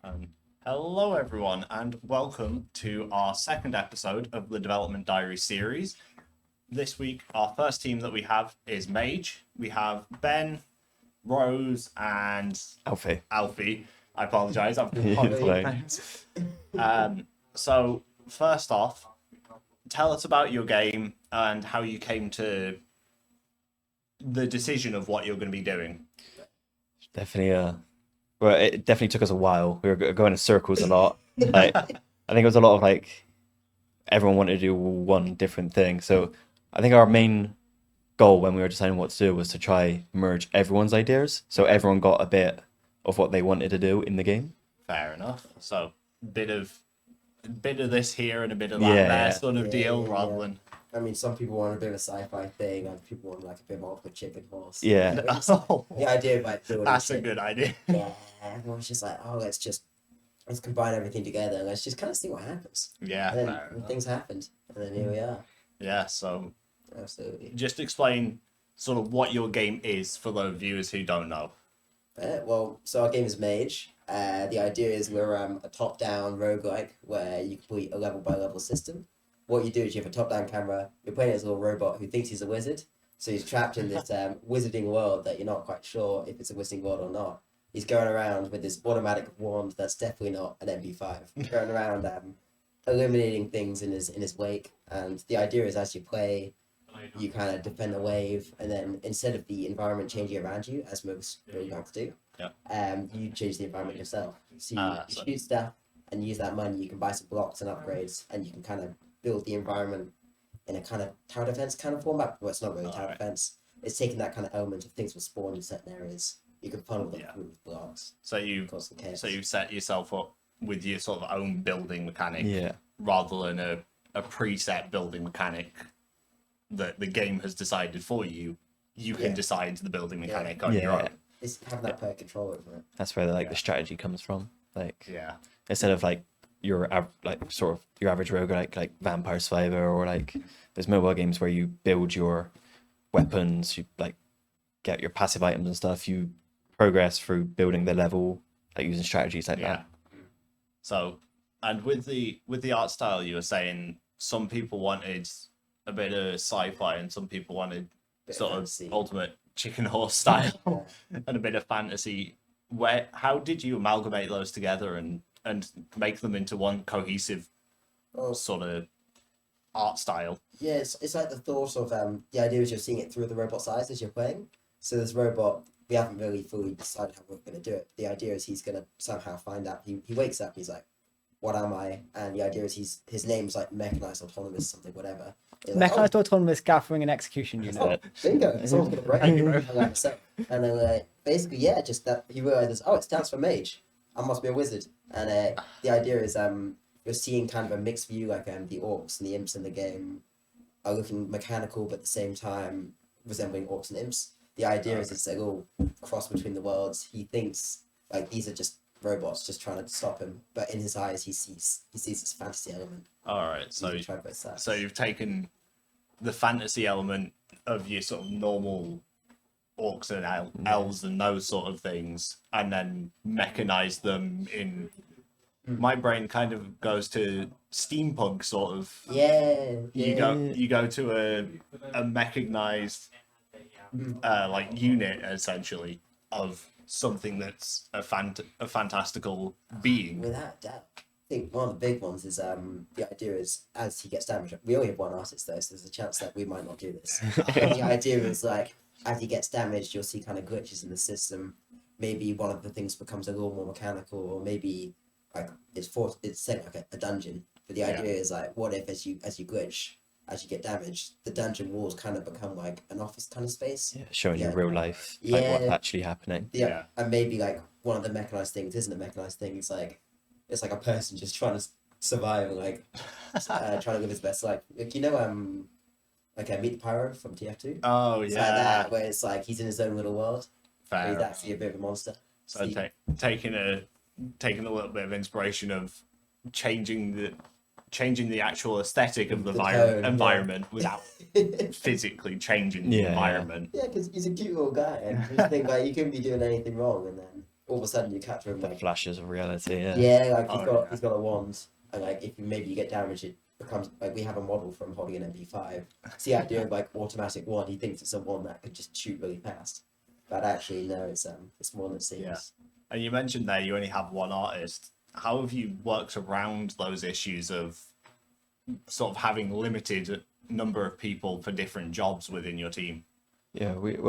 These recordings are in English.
Um, Hello, everyone, and welcome to our second episode of the Development Diary series. This week, our first team that we have is MAGE. We have Ben, Rose, and Alfie. Alfie. I apologise, I've got Yeah, quite fine. names. So, first off, tell us about your game and how you came to the decision of what you're going to be doing. Definitely, well, it definitely took us a while. We were going in circles a lot. Like, I think it was a lot of like everyone wanted to do one different thing. So I think our main goal when we were deciding what to do was to try merge everyone's ideas. So everyone got a bit of what they wanted to do in the game. Fair enough. So, bit of this here and a bit of that Yeah, there yeah. sort of deal rather yeah. than I mean, some people want a bit of a sci-fi thing, and people want like a bit more of a chicken horse. Yeah. The idea of like building that's a chicken. good idea. Yeah, everyone's just like, oh, let's combine everything together and let's just kind of see what happens. Yeah, And then fair enough. things happened, and then here we are. Yeah, so Absolutely. just explain sort of what your game is for those viewers who don't know. Well, so our game is Mage. The idea is we're a top-down roguelike where you complete a level-by-level system. What you do is you have a top-down camera, you're playing as a little robot who thinks he's a wizard, so he's trapped in this wizarding world that you're not quite sure if it's a wizarding world or not. He's going around with this automatic wand that's definitely not an MP5, going around illuminating things in his wake, and the idea is as you play, you kind of defend the wave, and then instead of the environment changing around you, as most roguelikes do, you change the environment yourself. So you So- shoot stuff and use that money, you can buy some blocks and upgrades, and you can kind of build the environment in a kind of tower defense kind of format. Well, it's not really tower Alright. defense. It's taking that kind of element of things will spawn in certain areas. You can funnel them Yeah. through with blocks, So you cause some chaos. so you set yourself up with your sort of own building mechanic Yeah. rather than a preset building mechanic that the game has decided for you. You can Yeah. decide the building mechanic on Yeah. your own. It's having that per control over it. That's where Yeah. the strategy comes from. Like Yeah. instead of like like sort of your average rogue like Vampire Survivor or like there's mobile games where you build your weapons, you like get your passive items and stuff. You progress through building the level, like using strategies like Yeah. that. So, and with the art style, you were saying some people wanted a bit of sci-fi and some people wanted Bit of sort of fantasy. ultimate chicken horse style and a bit of fantasy. How did you amalgamate those together and make them into one cohesive Well, sort of art style? yeah, it's like the thought of the idea is you're seeing it through the robot's eyes as you're playing. So this robot, we haven't really fully decided how we're going to do it. The idea is he's going to somehow find out. He wakes up and he's like, "What am I?" And the idea is his name's like mechanized autonomous something whatever. He's like, Mechanized autonomous gathering and execution unit. Oh, bingo! Someone's gonna break it. Like so. And then basically, yeah, just that he realizes, oh, it stands for mage. I must be a wizard. And the idea is you're seeing kind of a mixed view, like the orcs and the imps in the game are looking mechanical, but at the same time resembling orcs and imps. The idea is it's a little cross between the worlds. He thinks like these are just robots just trying to stop him, but in his eyes he sees this fantasy element. All right, so He's tried both sides. so you've taken the fantasy element of your sort of normal orcs and elves and those sort of things, and then mechanized them in. My brain kind of goes to steampunk sort of. Yeah, You go to a mechanized like unit essentially of something that's a fantastical being. Without doubt. I think one of the big ones is the idea is as he gets damaged. We only have one artist though, so there's a chance that we might not do this. And the idea is like as he gets damaged, you'll see kind of glitches in the system. Maybe one of the things becomes a little more mechanical, or maybe like it's set like a dungeon. But the idea is like, what if as you glitch, as you get damaged, the dungeon walls kind of become like an office kind of space. Yeah, showing you Yeah. real life, like what's Yeah. actually happening. Yeah. And maybe like one of the mechanized things isn't a mechanized thing. It's like a person just trying to survive, like trying to live his best life. Like Meet the Pyro from TF2. Oh It's yeah, like that, where it's like he's in his own little world. fair. He's actually a bit of a monster. So See- taking a little bit of inspiration of changing the actual aesthetic of the The tone, environment without physically changing the Yeah. environment. Yeah, because he's a cute little guy, and you think like you couldn't be doing anything wrong, and then all of a sudden you capture him The like flashes of reality. Yeah. yeah, like Oh, he's got a wand, and like if you get damaged, it becomes like we have a model from holding an MP5. It's the idea of like automatic wand. He thinks it's a wand that could just shoot really fast, but actually no, it's more than it seems. Yeah. And you mentioned there you only have one artist. How have you worked around those issues of sort of having limited number of people for different jobs within your team? Yeah, we've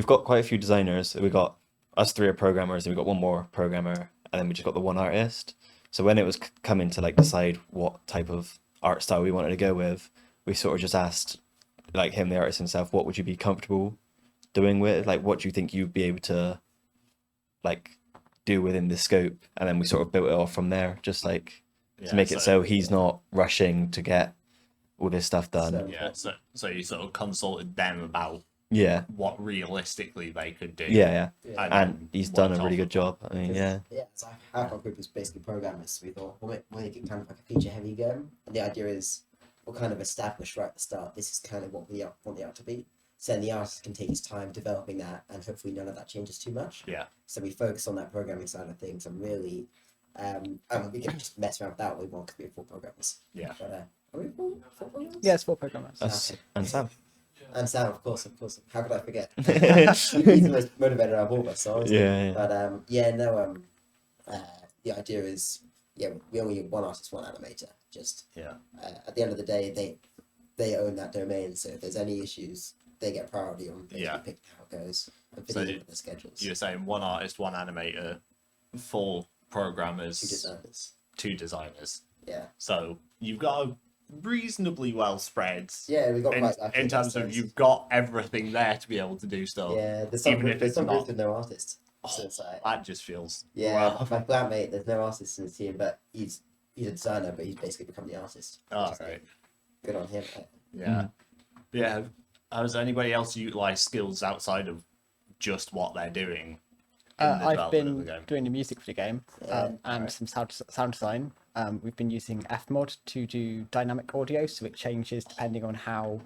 got quite a few designers. We got us three are programmers, and we got one more programmer, and then we just got the one artist. So when it was coming to like decide what type of art style we wanted to go with, we sort of just asked like him, the artist himself, what would you be comfortable doing with? Like, what do you think you'd be able to like do within the scope? And then we sort of built it off from there, just like to make it so he's not rushing to get all this stuff done. So- Yeah, so you sort of consulted them about Yeah, what realistically they could do. yeah. Yeah. And And then he's done a worked really off good of job. I mean, yeah. Yeah, so half our group is basically programmers. So we thought we'll make it kind of like a feature heavy game, and the idea is we'll kind of establish right at the start. This is kind of what we want the art to be. So then the artist can take his time developing that, and hopefully none of that changes too much. Yeah. So we focus on that programming side of things, and really, and we can just mess around with that what we want because we're full programmers. Yeah. But are we full programmers? Yeah, it's 4 programmers. Us Okay. and Sam. And Sam, of course. How could I forget? He's the most motivated out of all of us. So obviously. Yeah. But the idea is, we only need one artist, one animator. Just Yeah. at the end of the day, they own that domain. So if there's any issues, they get priority on basically Yeah. picking how it goes and So fitting into the schedules. You're saying one artist, one animator, 4 programmers, 2 designers. 2 designers. Yeah, So you've got a reasonably well spread yeah, we got in, quite lucky in terms of you've got everything there to be able to do stuff. Yeah, there's some even if there's it's some not- groups with no artist. So Oh, it's like, that just feels yeah, wow. my flatmate, there's no artist in his team, but he's a designer, but he's basically become the artist. Oh, which is, like, right. good on him. Yeah. Yeah. Has anybody else utilized skills outside of just what they're doing? in the I've development of been the game? doing the music for the game Yeah, and right. some sound design. We've been using Fmod to do dynamic audio, so it changes depending on how.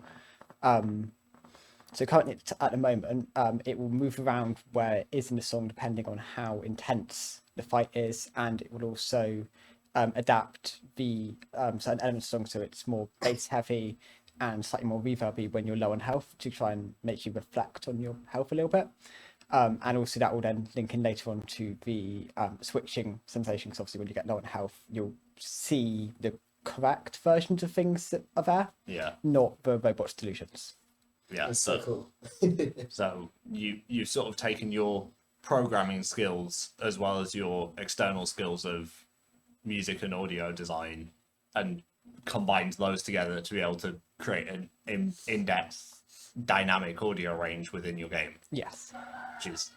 So currently at the moment, it will move around where it is in the song depending on how intense the fight is, and it will also adapt the certain elements of the song so it's more bass heavy and slightly more reverby when you're low on health to try and make you reflect on your health a little bit. And also that will then link in later on to the switching sensation, because obviously when you get low on health, you'll see the correct versions of things that are there, Yeah. not the robot's delusions. Yeah. It's So, so cool. so you've sort of taken your programming skills as well as your external skills of music and audio design and combined those together to be able to create an in-depth dynamic audio range within your game, Yes. which is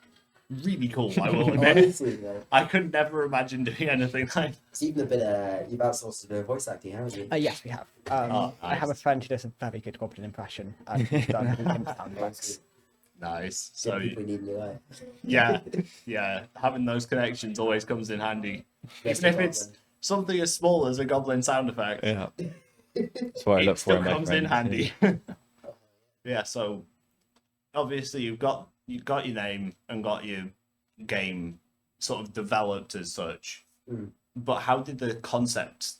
really cool. I will admit. Honestly, though, I could never imagine doing anything like it's even a bit. You've outsourced a bit of voice acting, haven't you? Yes, we have. Oh, I have a nice. friend who does a very good Goblin impression. And he's done him sound effects. nice. So So people need in your life. yeah, having those connections always comes in handy, Best even if of it's Goblin. something as small as a goblin sound effect. Yeah. That's what I It look for still in my comes in friends. handy. Yeah, so obviously you've got your name and got your game sort of developed as such. Mm. But how did the concept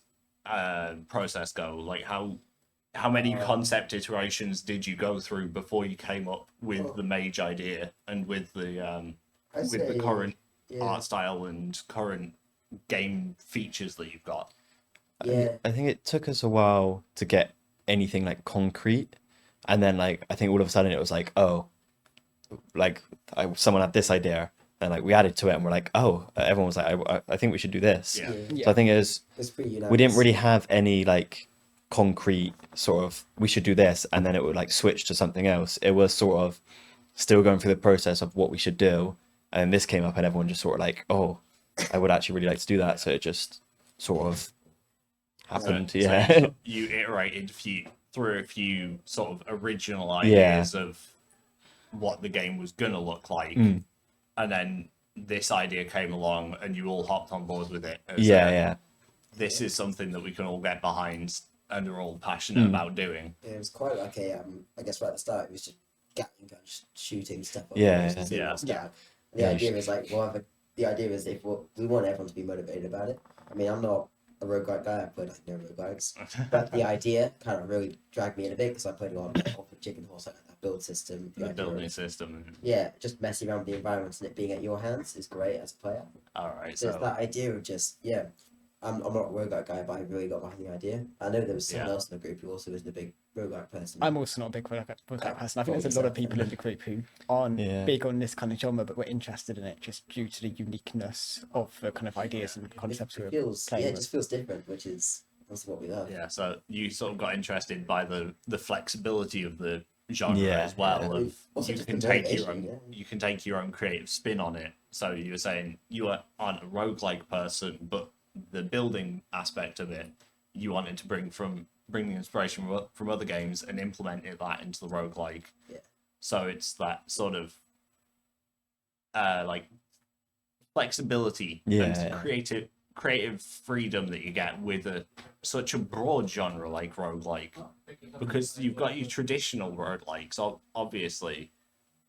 process go? Like how many concept iterations did you go through before you came up with the MAGE idea and with the I'd with say, the current yeah, art style and current game features that you've got? yeah, I think it took us a while to get anything like concrete, and then like I think all of a sudden it was like, oh, like someone had this idea, and like we added to it, and we're like, oh, everyone was like, I think we should do this. Yeah. yeah. So I think it was It's pretty unanimous. we didn't really have any like concrete sort of we should do this, and then it would like switch to something else. It was sort of still going through the process of what we should do, and this came up, and everyone just sort of like, oh, I would actually really like to do that. So it just sort of happened. So Yeah. you iterated through a few sort of original Yeah. ideas of what the game was gonna look like, Mm. and then this idea came along, and you all hopped on board with it. as Yeah, a, yeah. This is something that we can all get behind and are all passionate about doing. Yeah, it was quite like a I guess right at the start it was just Gatling guns shooting stuff. Yeah, just seeing yeah. what's down. The Yeah, you idea is like, the idea is if we want everyone to be motivated about it. I mean, I'm not a roguelike guy. I played like no roguelikes, but the idea kind of really dragged me in a bit because I played a lot of the chicken horse, like that build system. the idea building of- system. Yeah, just messing around with the environments and it being at your hands is great as a player. All right, So it's so that idea of just I'm not a roguelike guy, but I really got behind the idea. I know there was someone Yeah. else in the group who also was the big roguelike person. I'm also not a big roguelike person. I think there's a lot of people in the group who aren't Yeah. big on this kind of genre, but were interested in it just due to the uniqueness of the kind of ideas and concepts we It were feels playing it with. just feels different, which is that's what we love. yeah, so you sort of got interested by the flexibility of the genre Yeah, as well. yeah. Of Also you just can the take your motivation, own you can take your own creative spin on it. So you were saying you aren't a roguelike person, but the building aspect of it, you wanted to bring the inspiration from other games and implement that into the roguelike. Yeah. So it's that sort of like flexibility Yeah. and creative freedom that you get with such a broad genre like roguelike, because you've got your traditional roguelikes obviously,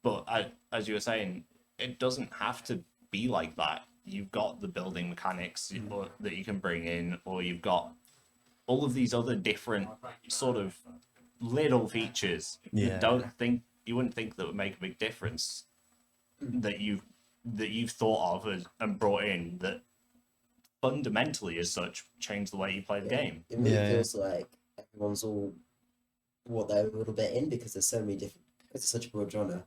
but as you were saying, it doesn't have to be like that. You've got the building mechanics that you can bring in, or you've got all of these other different sort of little features Yeah. you wouldn't think that would make a big difference, that you've thought of and brought in, that fundamentally as such change the way you play the game. It really Yeah, yeah. feels like everyone's all what they're a little bit in because there's so many different. It's such a broad genre.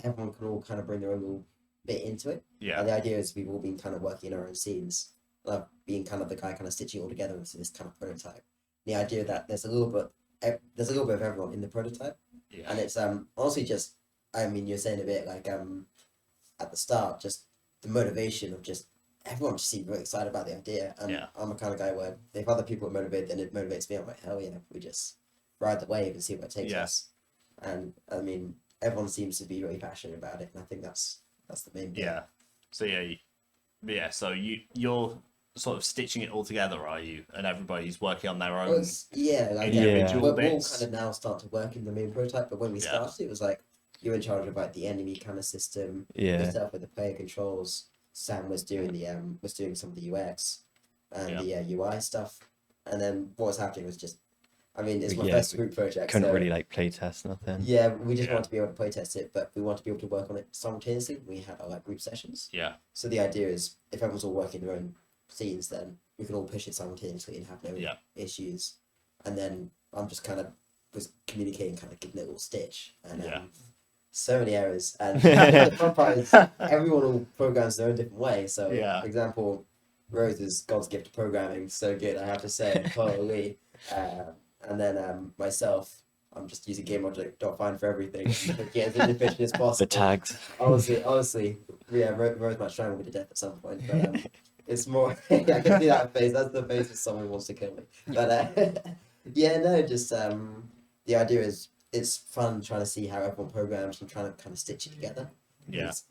Everyone can all kind of bring their own little bit into it. Yeah, And the idea is we've all been kind of working in our own scenes, like being kind of the guy kind of stitching it all together into this kind of prototype. The idea that there's a little bit of everyone in the prototype, yeah, and it's honestly just, I mean, you're saying a bit like at the start, just the motivation of just everyone just seemed really excited about the idea, and Yeah. I'm a kind of guy where if other people are motivated, then it motivates me. I'm like, hell yeah, we just ride the wave and see where it takes Yeah. us. And I mean, everyone seems to be really passionate about it, and I think that's the main thing. yeah. So so you're sort of stitching it all together, are you? And everybody's working on their Well, own like individual we're all bits. kind of now starting to work in the main prototype, but when we Yeah. started, it was like you're in charge of like the enemy kind of system, Yeah. yourself with the player controls. Sam was doing some of the UX and the UI stuff, and then what was happening was just, I mean, it's my Yeah, first group project. Couldn't so, really like play test nothing. Yeah, we just Yeah. want to be able to play test it, but we want to be able to work on it simultaneously. We had our like group sessions. Yeah, So the idea is if everyone's all working their own scenes, then we can all push it simultaneously and have no Yeah. issues. And then I'm just kind of was communicating, kind of giving it a little stitch, and Yeah. so many errors. And the fun part is everyone all programs their own different way. So, Yeah. for example, Rose is God's gift to programming, so good, I have to say, holy. And then myself, I'm just using GameObject.find for everything. Yeah, as inefficient as possible. The tags. Honestly, yeah, Rose might strangle me to death at some point, but it's more. I can see that face. That's the face of someone who wants to kill me. But yeah, no, just the idea is it's fun trying to see how everyone programs and trying to kind of stitch it together. Yeah. It's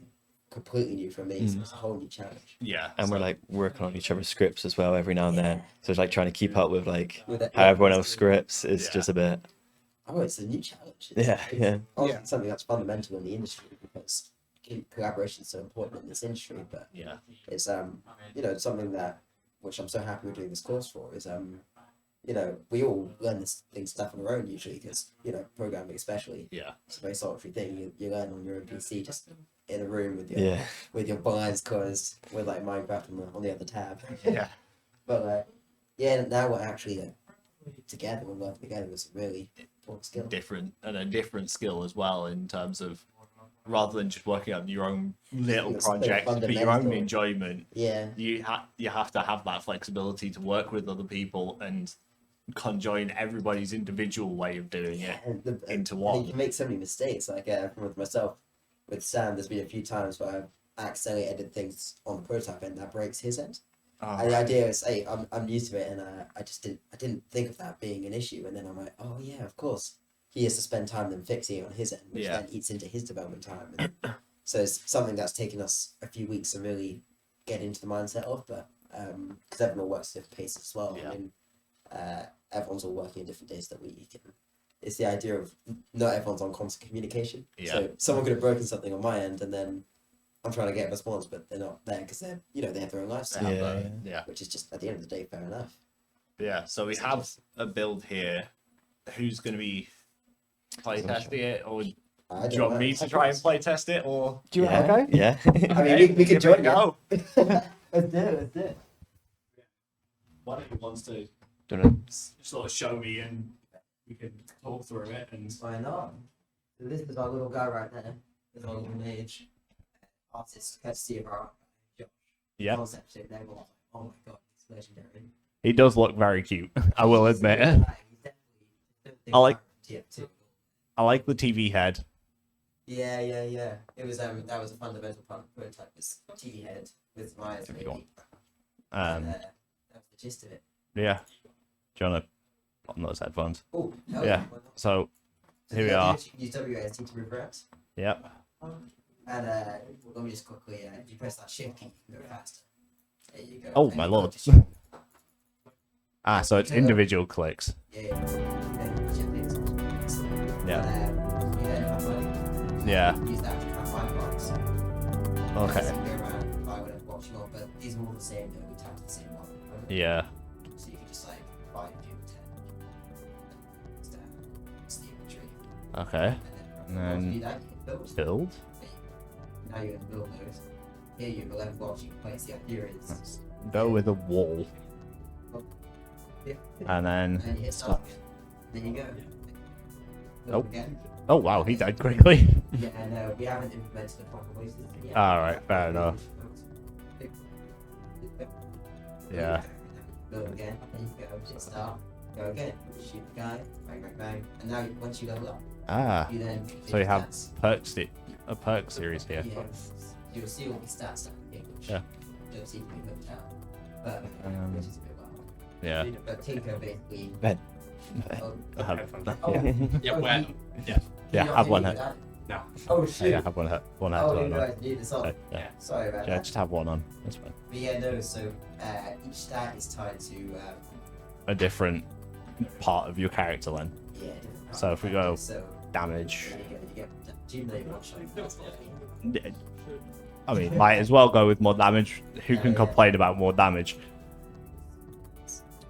completely new for me, so it's a whole new challenge. yeah. And we're So- like working on each other's scripts as well every now and then. So it's like trying to keep up with like With it- how everyone else scripts is Yeah. just a bit. Oh, it's a new challenge. Yeah, yeah. Honestly, something that's fundamental in the industry because collaboration is so important in this industry. But yeah, it's something that which I'm so happy we're doing this course for is we all learn this stuff on our own usually because programming especially yeah, it's a very solitary thing. You learn on your own PC just in a room with your Yeah. with your blinds closed with like Minecraft on the other tab. yeah, But now we're actually together. We're working together. It's a really important skill. a different skill as well, in terms of rather than just working on your own little It's so project for your own fundamental. enjoyment, Yeah. you have to have that flexibility to work with other people and conjoin everybody's individual way of doing it into And one. you can make so many mistakes. Like with myself, with Sam, there's been a few times where I've accidentally edited things on the prototype and that breaks his end. And the idea is, hey, I'm used to it, and I didn't think of that being an issue. And then I'm like, oh yeah, of course, he has to spend time then fixing it on his end, which Yeah. then eats into his development time. And so it's something that's taken us a few weeks to really get into the mindset of, but because everyone works at different paces as well. Yeah. I mean, everyone's all working at different days of the week. And it's the idea of not everyone's on constant communication. Yeah. So someone could have broken something on my end, and then I'm trying to get a response, but they're not there because they're, they have their own lifestyle. Yeah. Yeah. Which is just at the end of the day, fair enough. Yeah. So we have a build here. Who's going to be playtesting it, or do I don't you want know. me to try and playtest it, or Do you yeah. want to go? Yeah. I mean, we could give it join a go. Let's do it. Let's do it. One of you wants to Don't know. sort of show me, and we can talk through it. And Why not? So this is our little guy right there. This is our little mage. Artist, courtesy of our yeah, concept shit. They were, oh my god, it's legendary. he does look very cute. I will admit it. I like- I like the TV head. Yeah. It was that was a fundamental part of the prototype. Was TV head with Maya's If baby. you want. And, that was the gist of it. Yeah. Do you want to put on those headphones? Oh, hell Yeah. why not? So So here we the idea are. is you can use WASD to move around. Yep. And let me just quickly, if you press that shift key, you can go faster. There you go. Oh, And my you go lord. to shift. So it's individual clicks. Yeah. Then you shift it. Yeah. You then have money. Yeah. Use that to have 5 blocks. Okay. So you go around, buy whatever box you want, but these are all the same, though. We tap to the same one. Yeah. So you can just like buy a few 10. It's the inventory. Okay. And And then once you do that, you can build. Build. Now you're in build mode. Here you have 11 blocks you can place. The idea is Go with a wall, yeah, and then. and you hit start. There you go. Oh. Build again. Oh wow, he died quickly. Yeah, no, we haven't implemented the proper ways yet. Alright, fair enough. Yeah. Build again. There you go. Hit start. Go again. Shoot the guy. Bang, bang, bang. And now once you level up, Ah. you then. So you have stats. a perk series here. Yeah. You'll see all the stats that you which Yeah. you'll see can be hooked out. But which is a bit wild. Yeah. But Tinker basically. Ben. Oh, Yeah. Yeah, oh, where? you- Yeah. you're not Have one taking head. that? No. Oh shoot. Yeah. Have one head. One Oh, I headphone didn't on. realize you needed this on. Yeah. Sorry about Yeah. that. Just have one on. That's fine. But yeah, no. So each stat is tied to A different part of your character then. yeah. Different So if we go so damage. there you get. Do you know you're not showing that? I mean, might as well go with more damage. Who can Yeah. complain about more damage?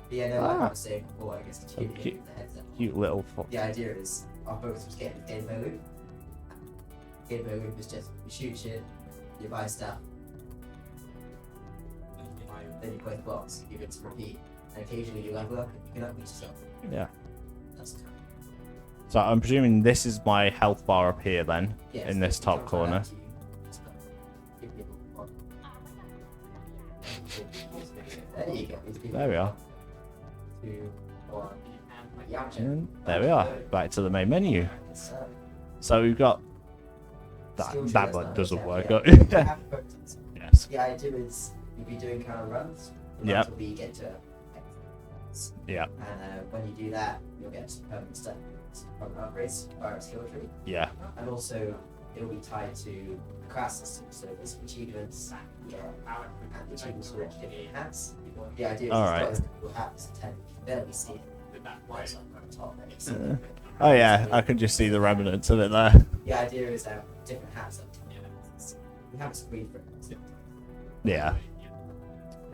But yeah, no. Like I was saying before, I guess to So keep cute. it the heads up. Cute little. The idea is our focus was getting the gameplay loop. Gameplay loop is just you shoot shit, you buy stuff, then you play the blocks, you rinse and repeat, and occasionally you level up and you can upgrade yourself. Yeah. That's kind So I'm presuming this is my health bar up here then, yeah, in so this it top comes right corner. out to you. Just give people one. There you go. There we are. 2, 1. Yeah, And there we are. Back to the main menu. so, So we've got skill tree, that that's one not doesn't exactly- work. yeah. You have buttons. Yes. The idea is you'll be doing current runs Yep. until we get to X. Yeah. And when you do that, you'll get some permanent stuff from upgrades via a skill tree. Yeah. And also, it'll be tied to the class system, so there's achievements and the achievements for different hats. The idea is Alright. it's got cool hats to tend you can barely see it. It's like on top there, you see it. Oh yeah, I can just see the remnants of it there. The idea is that different hats have different elements. We have a screen for it. Yeah.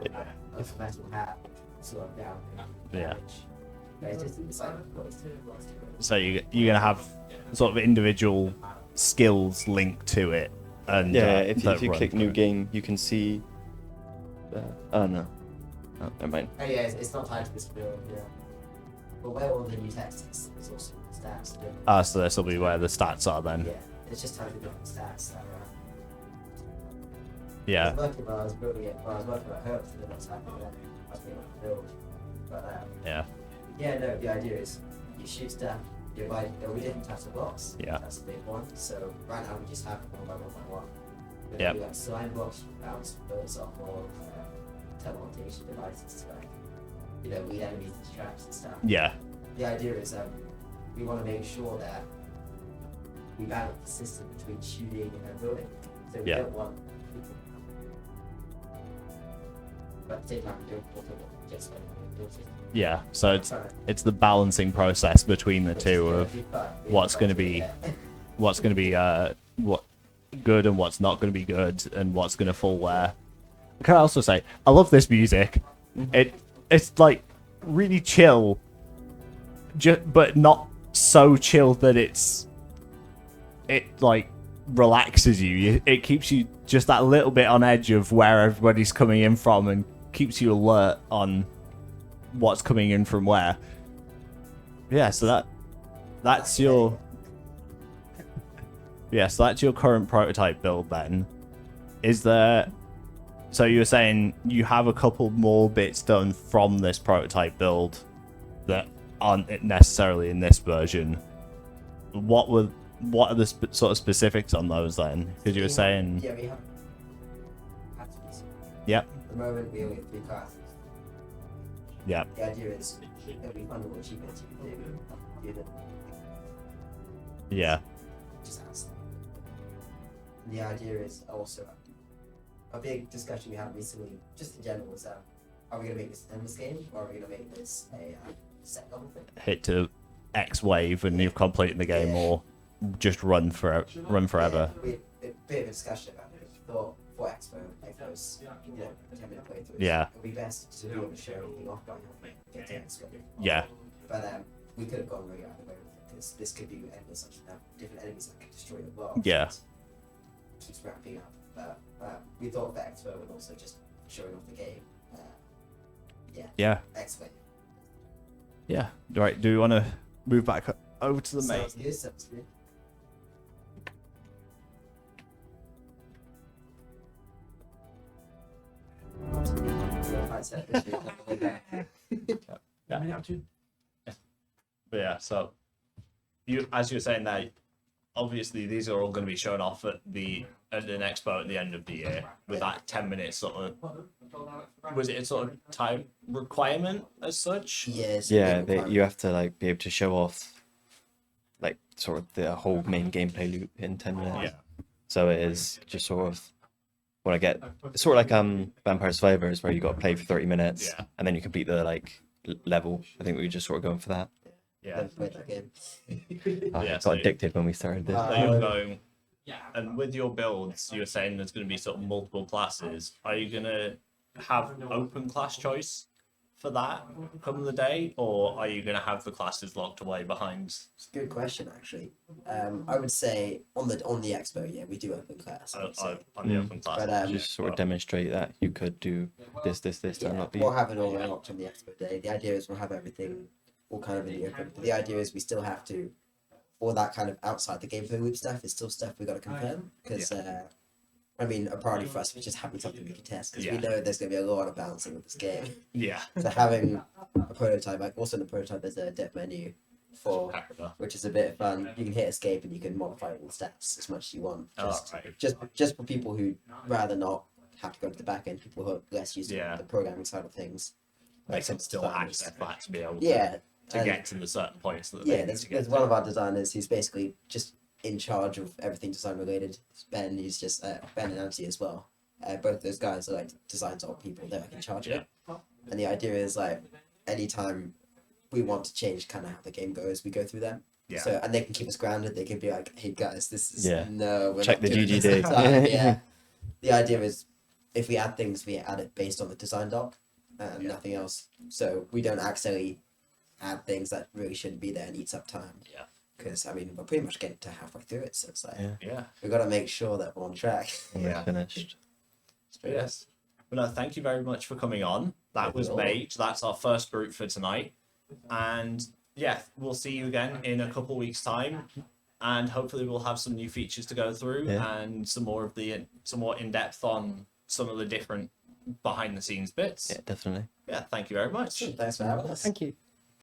A metal hat, slow it down. Yeah. It's like, So you're gonna have sort of individual skills linked to it, and Yeah, if that you run click through new it. game, you can see. Oh no. Oh, never mind. oh yeah, it's not tied to this build, yeah. But where all the new text is, there's also stats. So this will be where the stats are then. Yeah, it's just tied to different stats. That I Yeah. was working when I was building it, when I was working at Herbs, and then what's happening then, I was being able to build. But Yeah. yeah, no, the idea is you shoot stuff, you buy, there'll be different types of blocks. Yeah. That's a big one. So right now we just have one by one by one. We're Yep. gonna do like slime blocks, bounce birds off more teleportation devices to like, lead enemies into traps and stuff. Yeah. The idea is we want to make sure that we balance the system between shooting and building. So we Yeah. don't want but at the same time we don't want to just Yeah. So it's the balancing process between the two of what's going to be what good and what's not going to be good and what's going to fall where. Can I also say I love this music? It's like really chill, but not so chill that it like relaxes you. It keeps you just that little bit on edge of where everybody's coming in from and keeps you alert on what's coming in from where. Yeah, so that's your so that's your current prototype build then. Is there, so you were saying you have a couple more bits done from this prototype build that aren't necessarily in this version. What are the sort of specifics on those then? Because you were saying... Yeah, we have categories. Yep. At the moment, we only have 3 classes. Yep. The idea is it'll be fun what achievements you can do them. Yeah. Just ask them. And the idea is also a big discussion we had recently, just in general, was are we going to make this an endless game or are we going to make this a set level thing? Hit to X wave and you've completed the game, or just run forever. Yeah, we a bit of a discussion about it. We thought for Expo's 10-minute playthroughs, Yeah. it would be best to be able to show everything off by get to Expo. Yeah. But we could have gone really out of the way with it, because this could be endless, such that different enemies that could destroy the world. Yeah. Keeps ramping up. But we thought for Expo and also just showing off the game. Yeah. Expo. Yeah. Right. Do we want to move back over to the main? Sounds good. But yeah, so as you were saying there, obviously these are all going to be shown off at an expo at the end of the year with that 10-minute sort of, was it a sort of time requirement as such? Yes. Yeah, you have to like be able to show off like sort of the whole main gameplay loop in 10 minutes. Yeah. So it is just sort of when I get it's sort of like Vampire Survivors where you got to play for 30 minutes and then you complete the like level. I think we were just sort of going for that. Yeah. Played that game. I Yeah, got so- addicted when we started this. So you're going, and with your builds, you were saying there's going to be sort of multiple classes. Are you going to have open class choice for that come the day, or are you going to have the classes locked away behind? It's a good question, actually. I would say on the expo, yeah, we do open class. I would say. On the open class? But Just sort of demonstrate that you could do this to yeah, unlock the we'll have it all unlocked on the expo day. The idea is we'll have everything all kind of in the open. But the idea is we still have to, all that kind of outside the gameplay loop stuff is still stuff we got to confirm, because I mean, a priority for us was just having something we can test, because we know there's going to be a lot of balancing with this game. Yeah. So having a prototype, like also in the prototype there's a dev menu for, which is a bit of fun. You can hit escape and you can modify all the stats as much as you want. Just for people who rather not have to go to the back end, people who are less used to the programming side of things. They can still access that to be able to get to the certain points that they need to get there's to. one of our designers who's basically just in charge of everything design related. Ben, he's just Ben and Nancy as well. Both those guys are like design sort of people. They're like in charge of it. And the idea is like anytime we want to change kind of how the game goes, we go through them. Yeah. So and they can keep us grounded. They can be like, hey guys, this is no. We're Check not the doing this GGD. this time. Yeah. The idea is if we add things, we add it based on the design doc and nothing else. So we don't accidentally add things that really shouldn't be there and eats up time. Yeah. Because I mean, we're pretty much getting to halfway through it, so it's like Yeah. we've got to make sure that we're on track. Yeah. Finished. Yes. But no, thank you very much for coming on. That was MAGE. That's our first group for tonight. And yeah, we'll see you again in a couple weeks' time. And hopefully we'll have some new features to go through and some more in depth on some of the different behind the scenes bits. Yeah, definitely. Yeah, thank you very much. Thanks for having us. Thank you.